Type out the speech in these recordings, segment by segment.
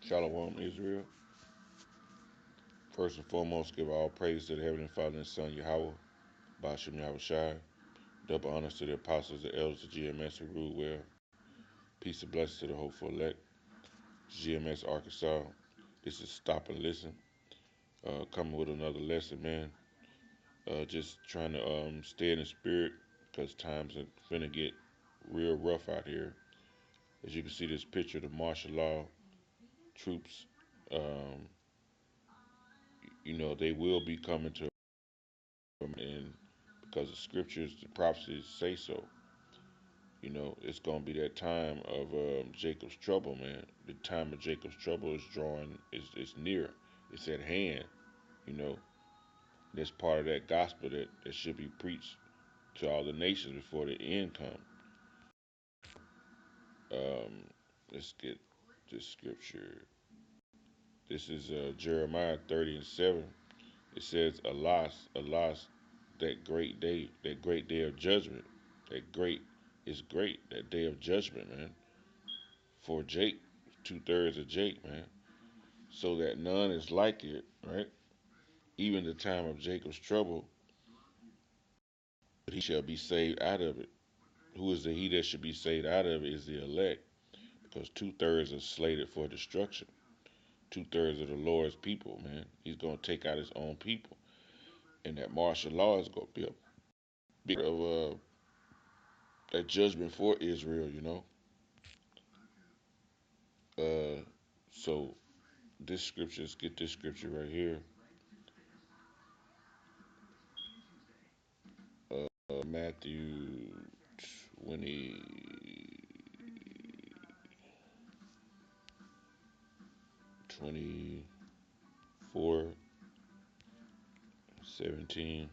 Shalom, Israel. First and foremost, give all praise to the Heavenly Father and Son, Yahweh, Bashim Yahweh Shai. Double honors to the apostles, the elders, the GMS who rule well. Peace and blessings to the hopeful elect. GMS Arkansas. This is Stop and Listen. Coming with another lesson, man. Just trying to stay in the spirit because times are finna get real rough out here. As you can see, this picture, the martial law troops, um, they will be coming to and because the scriptures, the prophecies say so. It's gonna be that time of Jacob's trouble, man. The time of Jacob's trouble is drawing, is near, it's at hand. You know, that's part of that gospel that should be preached to all the nations before the end comes. Let's get this scripture. This is Jeremiah 30:7. It says, "Alas, alas, that great day of judgment, that great is great, that day of judgment, man. For Jake, 2/3 of Jake, man, so that none is like it, right? Even the time of Jacob's trouble, but he shall be saved out of it. Who is the he that should be saved out of it is the elect, because 2/3 are slated for destruction. 2/3 of the Lord's people, man. He's gonna take out his own people, and that martial law is gonna be a bit of that judgment for Israel, Uh, so this scripture, let's get this scripture right here. Matthew 20, 24, 17.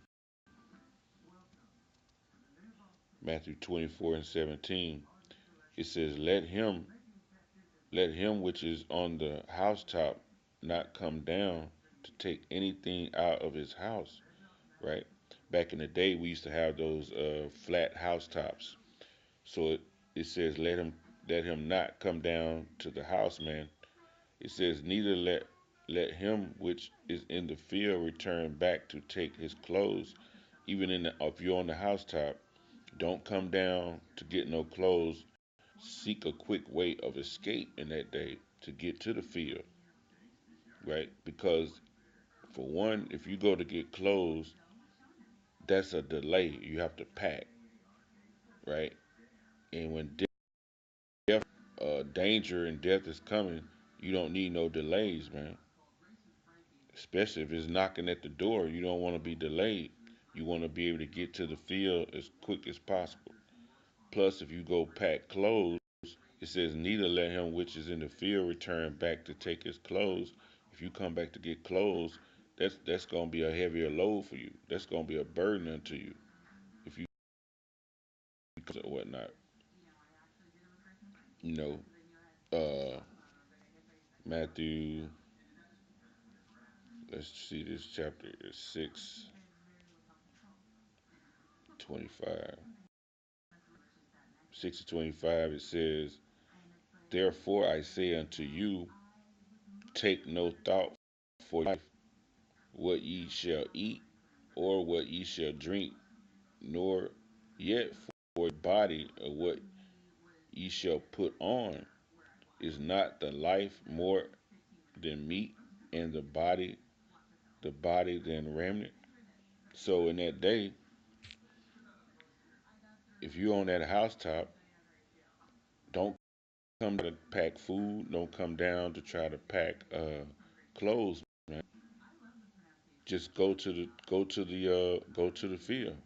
Matthew 24 and 17. It says, let him which is on the housetop not come down to take anything out of his house. Right? Back in the day, we used to have those flat housetops. So it says, let him not come down to the house, man. It says, neither let him which is in the field return back to take his clothes. Even if you're on the housetop, don't come down to get no clothes. Seek a quick way of escape in that day to get to the field, right? Because for one, if you go to get clothes, that's a delay. You have to pack, right? And when danger and death is coming, you don't need no delays, man. Especially if it's knocking at the door, you don't want to be delayed. You want to be able to get to the field as quick as possible. Plus, if you go pack clothes, it says, neither let him which is in the field return back to take his clothes. If you come back to get clothes, that's gonna be a heavier load for you. That's gonna be a burden unto you if you or whatnot. You know, uh, Matthew. Let's see this chapter is 6:25. 6:25. It says, therefore I say unto you, take no thought for life, what ye shall eat, or what ye shall drink, nor yet for your body of what ye shall put on. Is not the life more than meat, and the body than raiment? So in that day, if you're on that housetop, don't come to pack food. Don't come down to try to pack clothes, man. Just go to the field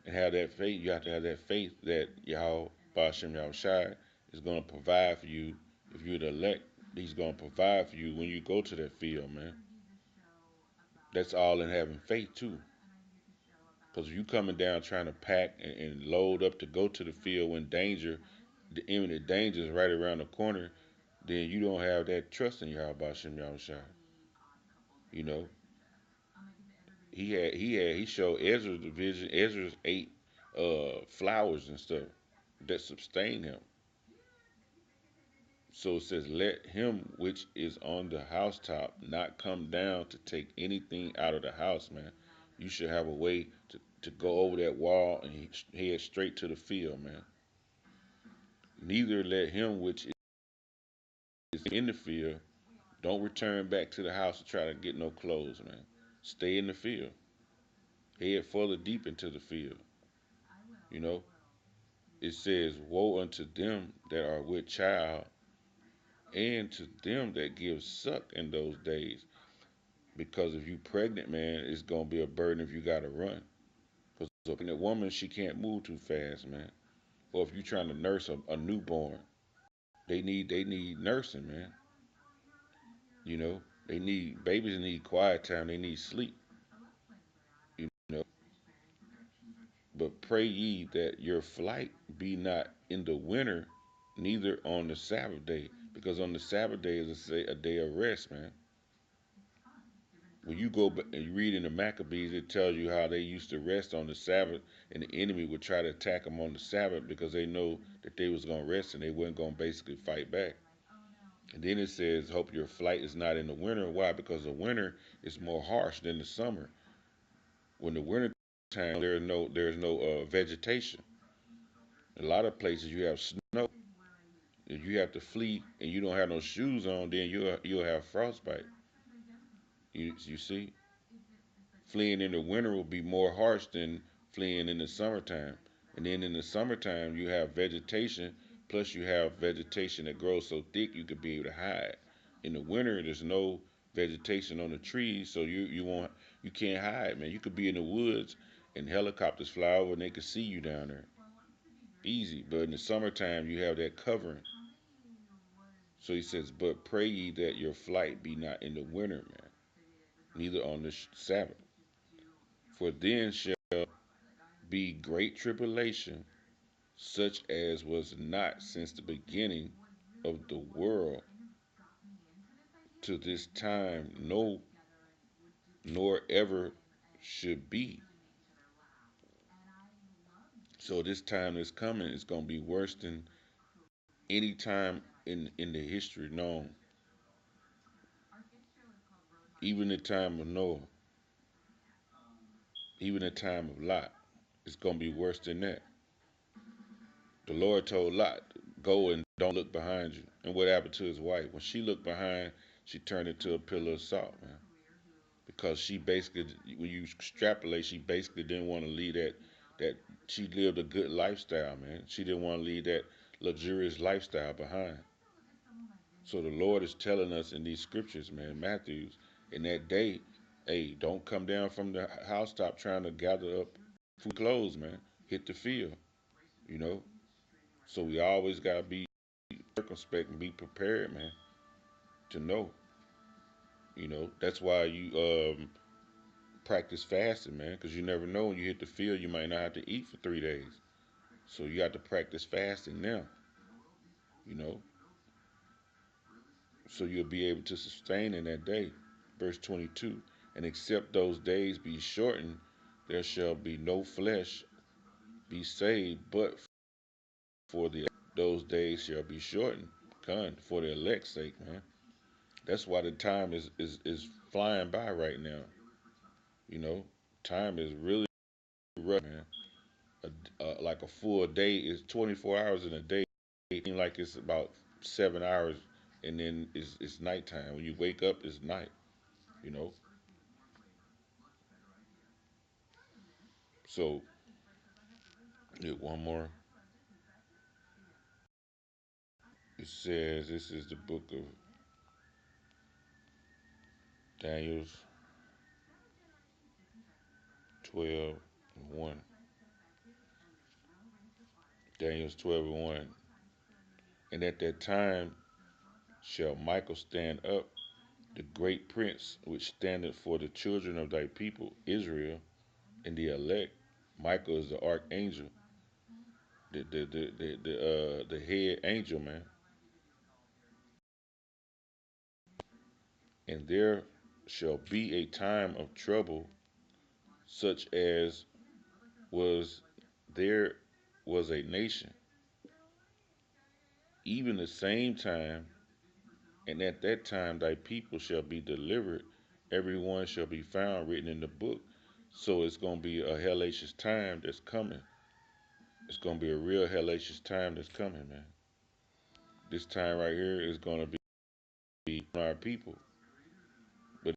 and have that faith. You have to have that faith that Yahweh Bashem Yahweh Shai is going to provide for you. If you're the elect, He's going to provide for you when you go to that field, man. That's all in having faith too. Because if you coming down trying to pack and load up to go to the field when the imminent danger is right around the corner, then you don't have that trust in Yahweh Bashem Yahweh Shai. You know, he showed Ezra the vision. Ezra ate flowers and stuff that sustained him. So it says, let him which is on the housetop not come down to take anything out of the house, man. You should have a way to go over that wall and head straight to the field, man. Neither let him which is in the field don't return back to the house to try to get no clothes, man. Stay in the field. Head further deep into the field. You know, it says, woe unto them that are with child and to them that give suck in those days. Because if you pregnant, man, it's gonna be a burden if you gotta run. Because a pregnant woman, she can't move too fast, man. Or if you're trying to nurse a newborn, they need nursing, man. You know, they need babies need quiet time. They need sleep. You know, but pray ye that your flight be not in the winter, neither on the Sabbath day, because on the Sabbath day is a day of rest, man. When you go and you read in the Maccabees, it tells you how they used to rest on the Sabbath, and the enemy would try to attack them on the Sabbath because they know that they was gonna rest and they wasn't gonna basically fight back. And then it says, "Hope your flight is not in the winter." Why? Because the winter is more harsh than the summer. When the winter time, there's no vegetation. A lot of places you have snow. If you have to flee and you don't have no shoes on, then you'll have frostbite. You see, fleeing in the winter will be more harsh than fleeing in the summertime. And then in the summertime, you have vegetation, plus you have vegetation that grows so thick you could be able to hide. In the winter, there's no vegetation on the trees, so you can't hide, man. You could be in the woods and helicopters fly over and they could see you down there, easy. But in the summertime, you have that covering. So he says, "But pray ye that your flight be not in the winter, man, neither on the Sabbath, for then shall be great tribulation, such as was not since the beginning of the world to this time, no, nor ever should be." So this time that's coming is gonna be worse than any time in the history known, even the time of Noah, even the time of Lot. It's gonna be worse than that. The Lord told Lot, "Go and don't look behind you." And what happened to his wife? When she looked behind, she turned into a pillar of salt, man. Because she basically, when you extrapolate, she basically didn't want to leave that she lived a good lifestyle, man. She didn't want to leave that luxurious lifestyle behind. So the Lord is telling us in these scriptures, man, Matthew's, in that day, hey, don't come down from the housetop trying to gather up food clothes, man. Hit the field, you know. So we always gotta be circumspect and be prepared, man, to know. You know, that's why you practice fasting, man, because you never know when you hit the field, you might not have to eat for 3 days. So you got to practice fasting now, you know, so you'll be able to sustain in that day. Verse 22, and except those days be shortened, there shall be no flesh be saved, but for those days shall be shortened, for the elect's sake, man. That's why the time is flying by right now. You know, time is really rough, man. Like a full day is 24 hours in a day. It seems like it's about 7 hours, and then it's nighttime. When you wake up, it's night. You know, so one more. It says this is the book of Daniel's 12:1. Daniel's 12:1. And at that time shall Michael stand up, the great prince, which standeth for the children of thy people Israel, and the elect. Michael is the archangel, the head angel, man. And there shall be a time of trouble, such as was there was a nation. even the same time, and at that time thy people shall be delivered, every one shall be found written in the book. So it's gonna be a hellacious time that's coming. It's gonna be a real hellacious time that's coming, man. This time right here is gonna be our people, but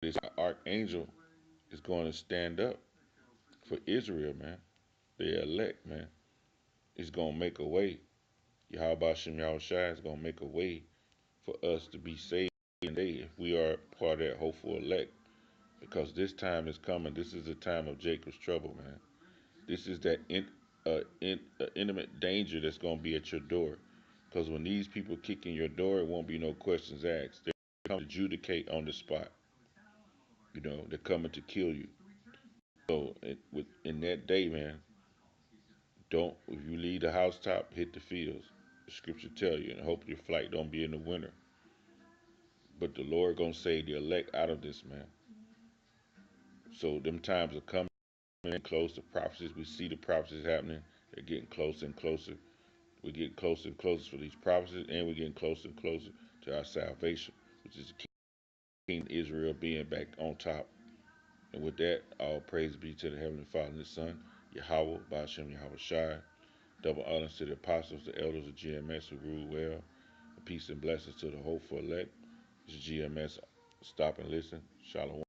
this archangel is going to stand up for Israel, man. The elect, man. He's gonna make a way. Yahweh Shem Yahushua is gonna make a way for us to be saved today if we are part of that hopeful elect. Because this time is coming. This is the time of Jacob's trouble, man. This is that intimate danger that's gonna be at your door. Because when these people kick in your door, it won't be no questions asked. They're coming to adjudicate on the spot. They're coming to kill you. So in that day, man, don't if you leave the housetop, hit the fields. The scripture tell you, and hope your flight don't be in the winter. But the Lord gonna save the elect out of this, man. So them times are coming close. The prophecies, we see the prophecies happening. They're getting closer and closer. We're getting closer and closer for these prophecies, and we're getting closer and closer to our salvation, which is King Israel being back on top. And with that, all praise be to the Heavenly Father and His Son, Yahweh, Ba'ashem Yahweh Shai. Double honors to the apostles, the elders of GMS who rule well. Peace and blessings to the hopeful elect. This is GMS. Stop and listen. Shalom.